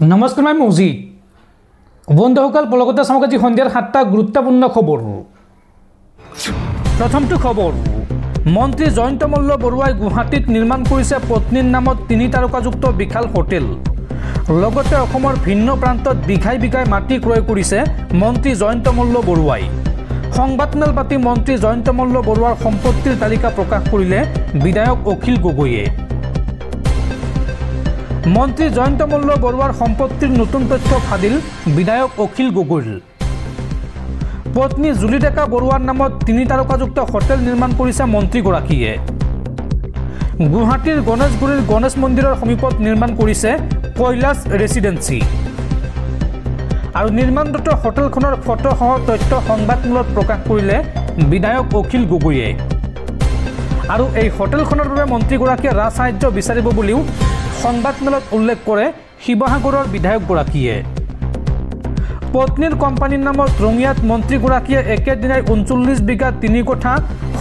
নমস্কাৰ মই মৌজি বন্ধুসকল পলকতে চাওক আজি সন্ধিয়াৰ 7টা গুৰুত্বপূৰ্ণ খবৰ প্ৰথমটো খবৰ মন্ত্ৰী জয়ন্ত মল্ল বৰুৱাই গুৱাহাটীত নিৰ্মাণ কৰিছে পত্নীৰ নামত 3 তাৰকাযুক্ত বিশাল হোটেল লগতে অসমৰ ভিন্ন প্ৰান্তত বিঘাই বিঘাই মাটি ক্ৰয় কৰিছে মন্ত্ৰী জয়ন্ত মল্ল বৰুৱাই সংবাদমেল পাতি মন্ত্ৰী জয়ন্ত মল্ল বৰুৱাৰ সম্পত্তিৰ তালিকা প্ৰকাশ কৰিলে বিধায়ক অখিল গগৈয়ে মন্ত্ৰী জয়ন্ত মল্ল বৰুৱাৰ সম্পত্তিৰ নতুন তথ্য ফাদিল বিধায়ক অখিল গগৈৰ পত্নী জুলি ডেকা বৰুৱাৰ নামত 3 তাৰকাযুক্ত হোটেল নিৰ্মাণ কৰিছে মন্ত্ৰীগৰাকীয়ে গুৱাহাটীৰ গণেশগুৰিৰ গণেশ মন্দিৰৰ সমীপত নিৰ্মাণ কৰিছে কৈলাশ ৰেচিডেন্সি আৰু নিৰ্মাণৰত হোটেলখনৰ ফটো সহ তথ্য সংবাদমূলত প্ৰকাশ কৰিলে বিধায়ক অখিল গগৈয়ে আৰু এই হোটেলখনৰ বাবে মন্ত্ৰীগৰাকীয়ে ৰাজসাহায্য বিচাৰিব বুলিও সংবাদমেলত উল্লেখ কৰে শিৱসাগৰৰ বিধায়কগৰাকীয়ে পত্নীৰ কোম্পানীৰ নামত ৰঙিয়াত মন্ত্ৰীগৰাকীয়ে একেদিনাই 39 বিঘা 3 কোঠা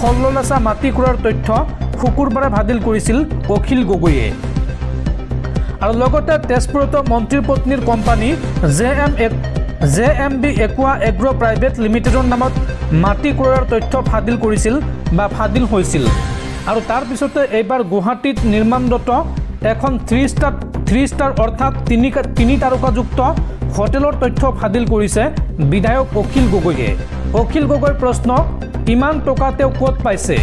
16 লাচা মাটি ক্ৰয়ৰ তথ্য শুকুৰবাৰে ভাদিল কৰিছিল অখিল গগৈয়ে আৰু লগতে তেজপুৰত মন্ত্ৰীৰ পত্নীৰ company JMB Aqua Agro Private Limitedৰ নামত মাটি ক্ৰয়ৰ তথ্য ফাদিল কৰিছিল বা ফাদিল হৈছিল আৰু তাৰ পিছতে এইবাৰ গুৱাহাটীত নিৰ্মাণৰত এখন 3 ষ্টাৰ অৰ্থাৎ 3 তাৰকাযুক্ত হোটেলৰ তথ্য ফাদিল কৰিছে বিধায়ক অখিল গগৈয়ে অখিল গগৈৰ প্ৰশ্ন ইমান টকা তেওঁ ক'ত পাইছে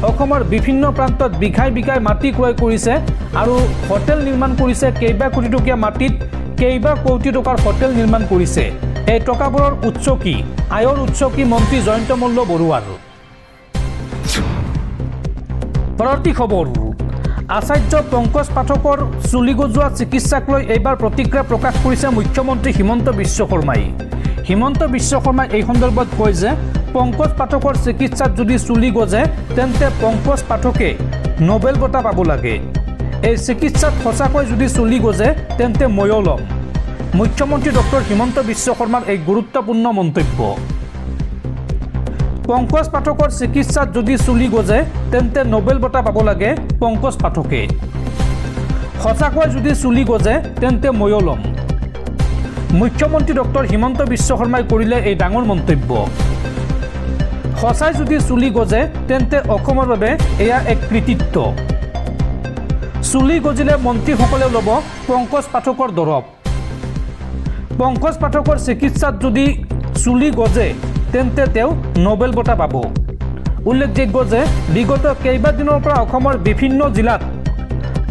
অসমৰ বিভিন্ন প্ৰান্তত বিঘাই বিঘাই মাটি ক্ৰয় কৰিছে আৰু হোটেল নিৰ্মাণ কৰিছে কেইবা কোটি টকীয়া মাটিত কেইবা কোটি টকাৰ হোটেল নিৰ্মাণ কৰিছে এই টকাবোৰৰ উৎস কি আয়ৰ উৎস কি মন্ত্ৰী জয়ন্ত মল্ল বৰুৱাৰ পৰৱৰ্তী খবৰ আচাৰ্য পংকজ পাঠকৰ চুলি গজোৱা চিকিৎসাক লৈ এইবাৰ প্ৰতিক্ৰিয়া প্ৰকাশ কৰিছে মুখ্যমন্ত্ৰী হিমন্ত বিশ্ব শৰ্মাই এই সন্দৰ্ভত কয় যে পংকজ পাঠকৰ চিকিৎসাত যদি চুলি গজে তেন্তে পংকজ পাঠকে নোবেল বঁটা পাব লাগে এই চিকিৎসাত সঁচাকৈ যদি চুলি গজে তেন্তে ময়ো ল'ম মুখ্যমন্ত্ৰী ডক্টৰ হিমন্ত বিশ্ব শৰ্মাৰ এই গুৰুত্বপূৰ্ণ মন্তব্য পংকজ পাঠকৰ চিকিৎসাত যদি চুলি গজে তেন্তে নোবেল বঁটা পাব লাগে পংকজ পাঠকে সঁচাকৈ যদি চুলি গজে তেন্তে ময়ো ল'ম মুখ্যমন্ত্ৰী ডক্টৰ হিমন্ত বিশ্ব শৰ্মাই কৰিলে এই ডাঙৰ মন্তব্য সঁচাই যদি চুলি গজে তেন্তে অসমৰ বাবে এয়া এক কৃতিত্ব চুলি গজিলে মন্ত্ৰীসকলে ল'ব পংকজ পাঠকৰ দৰৱ পংকজ পাঠকৰ চিকিৎসাত যদি চুলি গজে তেন্তে তেওঁ নোবেল বঁটা পাব উল্লেখযোগ্য যে বিগত কেইবাদিনৰ পৰা অসমৰ বিভিন্ন জিলাত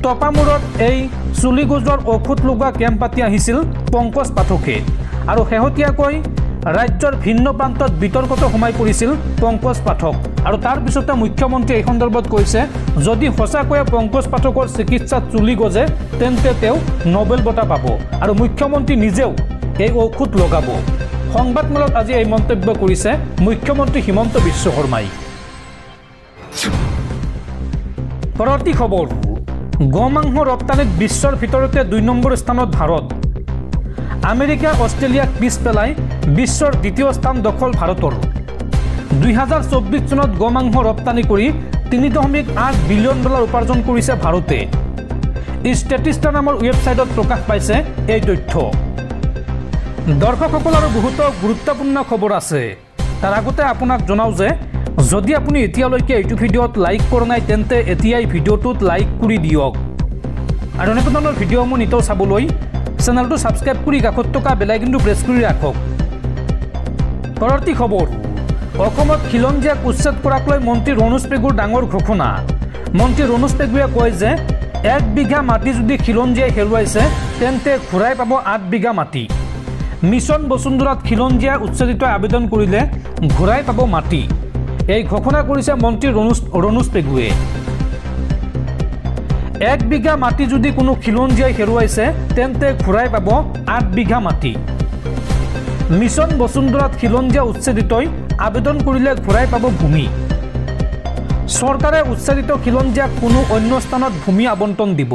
টপামূৰত এই চুলি গজোৱাৰ ঔষধ লগোৱা কেম্প পাতি আহিছিল পংকজ পাঠকে আৰু শেহতীয়াকৈ ৰাজ্যৰ ভিন্ন প্ৰান্তত বিতৰ্কত সোমাই পৰিছিল পংকজ পাঠক আৰু তাৰ পিছতে মুখ্যমন্ত্ৰী এই সন্দৰ্ভত কৈছে যদি সঁচাকৈ পংকজ পাঠকৰ চিকিৎসাত চুলি গজে তেন্তে তেওঁ নোবেল বঁটা পাব আৰু মুখ্যমন্ত্ৰী নিজেও এই ঔষধ লগাব সংবাদমেলত আজি এই মন্তব্য কৰিছে মুখ্যমন্ত্ৰী হিমন্ত বিশ্ব শৰ্মাই পৰৱৰ্তী খবৰ গোমাংস ৰপ্তানিত বিশ্বৰ ভিতৰতে 2 নম্বৰ স্থানত ভাৰত আমেৰিকা অষ্ট্ৰেলিয়াক পিছ পেলাই বিশ্বৰ দ্বিতীয় স্থান দখল ভাৰতৰ 2024 চনত গোমাংস ৰপ্তানি কৰি $3.8 বিলিয়ন উপাৰ্জন কৰিছে ভাৰতে ষ্টেটিষ্টা নামৰ ৱেবছাইটত প্ৰকাশ পাইছে এই তথ্য দৰ্শকসকল আৰু বহুত গুৰুত্বপূৰ্ণ খবৰ আছে তাৰ আগতে আপোনাক জনাও যে যদি আপুনি এতিয়ালৈকে এইটো ভিডিঅ'ত লাইক কৰা নাই তেন্তে এতিয়াই ভিডিঅ'টোত লাইক কৰি দিয়ক আৰু অনেক ধৰণৰ ভিডিঅ'সমূহ নিতৌ চাবলৈ চেনেলটো সাবস্ক্ৰাইব কৰি কাষত থকা বেল আইকনটো প্ৰেছ কৰি ৰাখক পৰৱৰ্তী খবৰ অসমত খিলঞ্জীয়াক উচ্ছেদ কৰাক লৈ মন্ত্ৰী ৰণোজ পেগুৰ ডাঙৰ ঘোষণা মন্ত্ৰী ৰণোজ পেগুৱে কয় যে 1 বিঘা মাটি যদি খিলঞ্জীয়াই হেৰুৱাইছে তেন্তে ঘূৰাই পাব 8 বিঘা মাটি মিছন বসুন্ধৰাত খিলঞ্জীয়া উচ্ছেদিত আবেদন কৰিলে ঘূৰাই পাব মাটি এই ঘোষণা কৰিছে মন্ত্ৰী ৰণোজ পেগুৱে 1 বিঘা মাটি যদি কোনো খিলঞ্জীয়াই হেৰুৱাইছে তেন্তে ঘূৰাই পাব 8 বিঘা মাটি মিছন বসুন্ধৰাত খিলঞ্জীয়া উচ্ছেদিতই আবেদন কৰিলে ঘূৰাই পাব ভূমি চৰকাৰে উচ্ছেদিত খিলঞ্জীয়াক কোনো অন্য স্থানত ভূমি আবণ্টন দিব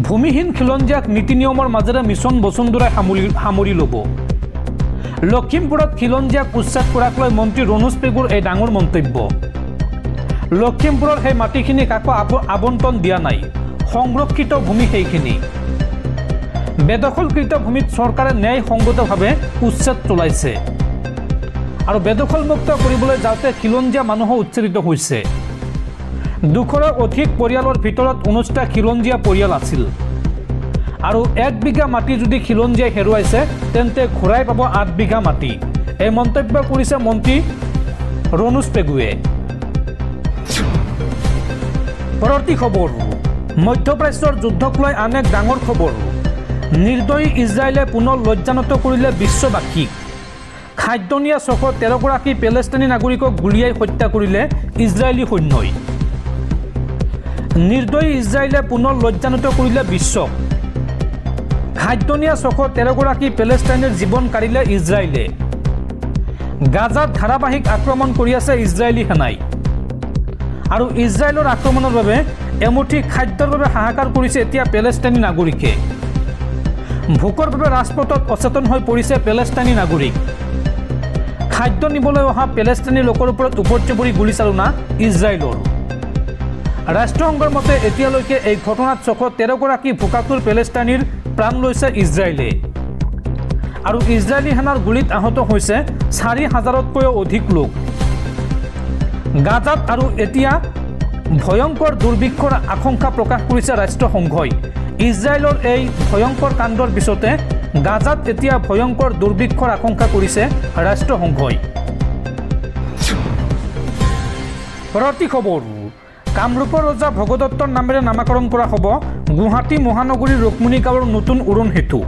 ভূমিহীন খিলঞ্জীয়াক নীতি নিয়মৰ মাজেৰে মিছন বসুন্ধৰাই সামৰি ল'ব লখিমপুৰত খিলঞ্জীয়াক উচ্ছেদ কৰাক লৈ মন্ত্ৰী ৰণোজ পেগুৰ এই ডাঙৰ মন্তব্য লখিমপুৰৰ সেই মাটিখিনি কাকো আবণ্টন দিয়া নাই সংৰক্ষিত ভূমি সেইখিনি বেদখলকৃত ভূমিত চৰকাৰে ন্যায়সংগতভাৱে উচ্ছেদ চলাইছে আৰু বেদখলমুক্ত কৰিবলৈ যাওঁতে খিলঞ্জীয়া মানুহো উচ্ছেদিত হৈছে 200ৰো অধিক পৰিয়ালৰ ভিতৰত 19টা খিলঞ্জীয়া পৰিয়াল আছিল আৰু 1 বিঘা মাটি যদি খিলঞ্জীয়াই হেৰুৱাইছে তেন্তে ঘূৰাই পাব 8 বিঘা মাটি এই মন্তব্য কৰিছে মন্ত্ৰী ৰণোজ পেগুৱে পৰৱৰ্তী খবৰ মধ্যপ্ৰাচ্যৰ যুদ্ধক লৈ আন এক ডাঙৰ খবৰ নিৰ্দয়ী ইজৰাইলে পুনৰ লজ্জানত কৰিলে বিশ্ববাসীক খাদ্যনীয়া 613 গৰাকী পেলেষ্টাইনী নাগৰিকক গুলিয়াই হত্যা কৰিলে ইজৰাইলী সৈন্যই নিৰ্দয়ী ইজৰাইলে পুনৰ লজ্জানত কৰিলে বিশ্বক খাদ্যনীয়া 613 গৰাকী পেলেষ্টাইনীৰ জীৱন কাঢ়িলে ইজৰাইলে গাজাত ধাৰাবাহিক আক্ৰমণ কৰি আছে ইজৰাইলী সেনাই আৰু ইজৰাইলৰ আক্ৰমণৰ বাবে এমুঠি খাদ্যৰ বাবে হাহাকাৰ কৰিছে এতিয়া পেলেষ্টাইনী নাগৰিকে ভোকৰ বাবে ৰাজপথত অচেতন হৈ পৰিছে পেলেষ্টাইনী নাগৰিক খাদ্য নিবলৈ অহা পেলেষ্টাইনী লোকৰ ওপৰত উপৰ্য পৰি গুলীচালনা ইজৰাইলৰ ৰাষ্ট্ৰসংঘৰ মতে এতিয়ালৈকে এই ঘটনাত 613 গৰাকী ভোকাতুৰ পেলেষ্টাইনীৰ প্ৰাণ লৈছে ইজৰাইলে আৰু ইজৰাইলী সেনাৰ গুলীত আহত হৈছে 4000তকৈও অধিক লোক গাজাত আৰু এতিয়া ভয়ংকৰ দুৰ্ভিক্ষৰ আশংকা প্ৰকাশ কৰিছে ৰাষ্ট্ৰসংঘই ইজৰাইলৰ এই ভয়ংকৰ কাণ্ডৰ পিছতে গাজাত এতিয়া ভয়ংকৰ দুৰ্ভিক্ষৰ আশংকা কৰিছে ৰাষ্ট্ৰসংঘই পৰৱৰ্তী খবৰ কামৰূপৰ ৰজা ভগদত্তৰ নামেৰে নামাকৰণ কৰা হ'ব গুৱাহাটী মহানগৰীৰ ৰুক্মিণী গাঁৱৰ নতুন উৰণ সেতু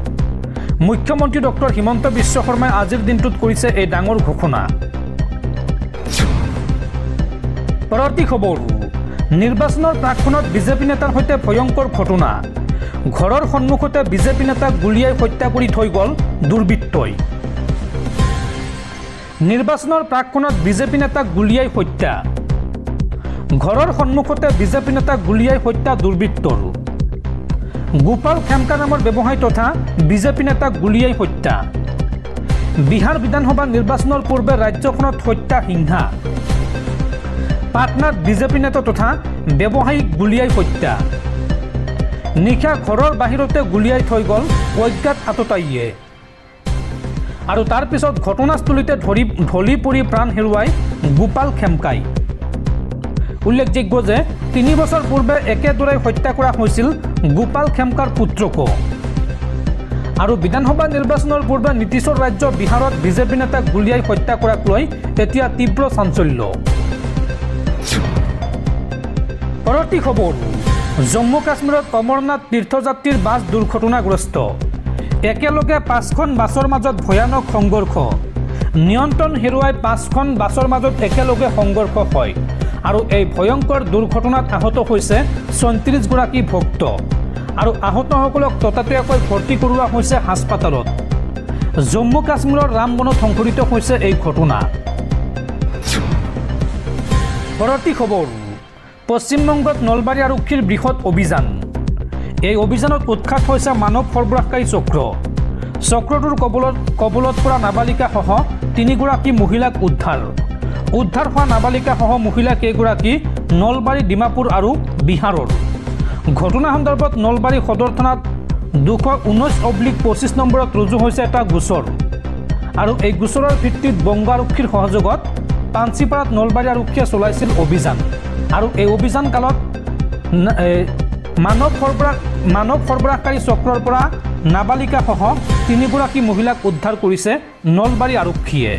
মুখ্যমন্ত্ৰী ডক্টৰ হিমন্ত বিশ্ব শৰ্মাই আজিৰ দিনটোত কৰিছে এই ডাঙৰ ঘোষণা পৰৱৰ্তী খবৰ নিৰ্বাচনৰ প্ৰাকক্ষণত বিজেপি নেতাৰ সৈতে ভয়ংকৰ ঘটনা ঘৰৰ সন্মুখতে বিজেপি নেতাক গুলিয়াই হত্যা কৰি থৈ গ'ল দুৰ্বৃত্তই নিৰ্বাচনৰ প্ৰাকক্ষণত বিজেপি নেতাক গুলিয়াই হত্যা ঘৰৰ সন্মুখতে বিজেপি নেতাক গুলিয়াই হত্যা দুৰ্বৃত্তৰ গোপাল খেমকা নামৰ ব্যৱসায়ী তথা বিজেপি নেতাক গুলিয়াই হত্যা বিহাৰ বিধানসভা নিৰ্বাচনৰ পূৰ্বে ৰাজ্যখনত হত্যা হিংসা পাটনাত বিজেপি নেতা তথা ব্যৱসায়ীক গুলিয়াই হত্যা নিশা ঘৰৰ বাহিৰতে গুলিয়াই থৈ গ'ল অজ্ঞাত আততায়ীয়ে আৰু তাৰ পিছত ঘটনাস্থলীতে ঢলি পৰি প্ৰাণ হেৰুৱাই গোপাল খেমকাই উল্লেখযোগ্য যে 3 বছৰ পূৰ্বে একেদৰে হত্যা কৰা হৈছিল গোপাল খেমকাৰ পুত্ৰকো আৰু বিধানসভা নিৰ্বাচনৰ পূৰ্বে নীতিশৰ ৰাজ্য বিহাৰত বিজেপি নেতাক গুলিয়াই হত্যা কৰাক লৈ এতিয়া তীব্ৰ চাঞ্চল্য পৰৱৰ্তী খবৰ জম্মু কাশ্মীৰত অমৰনাথ তীৰ্থযাত্ৰীৰ বাছ দুৰ্ঘটনাগ্ৰস্ত একেলগে 5খন বাছৰ মাজত ভয়ানক সংঘৰ্ষ নিয়ন্ত্ৰণ হেৰুৱাই 5খন বাছৰ মাজত একেলগে সংঘৰ্ষ হয় আৰু এই ভয়ংকৰ দুৰ্ঘটনাত আহত হৈছে 34 গৰাকী ভক্ত আৰু আহতসকলক ততাতৈয়াকৈ ভৰ্তি কৰোৱা হৈছে হাস্পতালত জম্মু কাশ্মীৰৰ ৰামবনত সংঘটিত হৈছে এই ঘটনা পৰৱৰ্তী খবৰ পশ্চিমবংগত নলবাৰী আৰক্ষীৰ বৃহৎ অভিযান এই অভিযানত উৎখাত হৈছে মানৱ সৰবৰাহকাৰী চক্ৰটোৰ কবলত পৰা নাবালিকাসহ 3 গৰাকী মহিলাক উদ্ধাৰ হোৱা নাবালিকাসহ মহিলা কেইগৰাকী নলবাৰী ডিমাপুৰ আৰু বিহাৰৰ ঘটনা সন্দৰ্ভত নলবাৰী সদৰ থানাত 219/25 নম্বৰত ৰুজু হৈছে এটা গোচৰ আৰু এই গোচৰৰ ভিত্তিত বংগ আৰক্ষীৰ সহযোগত পাঞ্চিপাৰাত নলবাৰী আৰক্ষীয়ে চলাইছিল অভিযান আৰু এই অভিযান কালত মানৱ সৰবৰাহকাৰী চক্ৰৰ পৰা নাবালিকাসহ 3 গৰাকী মহিলাক উদ্ধাৰ কৰিছে নলবাৰী আৰক্ষীয়ে